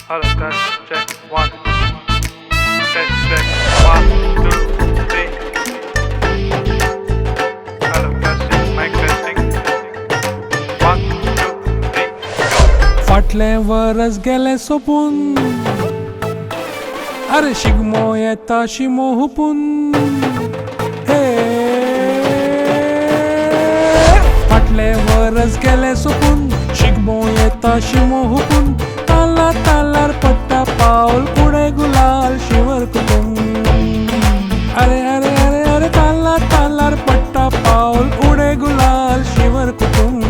Hello, test, check, one. Test, check, 1, 2, 3. Hello, testing, mic testing. 1, 2, 3, go. फाटले वरस गेले सोपून अरे शिगमो येता शिमो हुपून हे फाटले वरस गेले सोपून शिगमो येता शिमो हुपून ताला तालार पट्टा पाऊल पुढे गुलाल शिवर कुटुंब अरे अरे अरे अरे ताला तालार पट्टा पाऊल पुढे गुलाल शिवर कुटुंब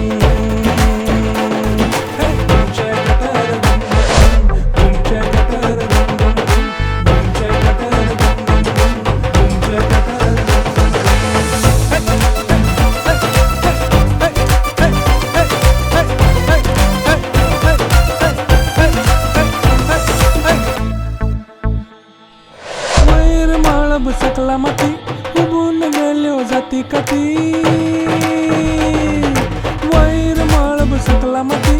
सकला माती उबून गेल्यो जाती काती वैर माळब सकला माती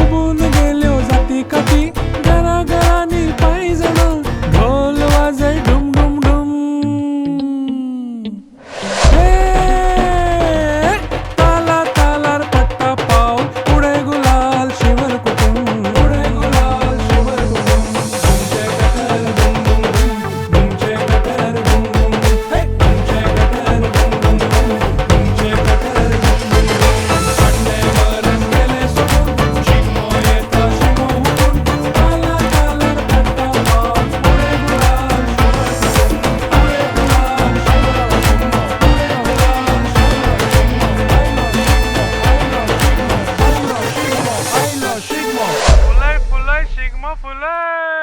उबून गेल्यो जाती काती घरा घरांनी पायी जाणा ढोल वाजय डुम डुम डुम हे ताला तालार पट्टा पाऊल पुढे गुलाल शिवर कुटुंब पुढे गुलाल शिवर कुटुंब तुमचे गटर डुम डुम Fulay, Sigma, Fulay.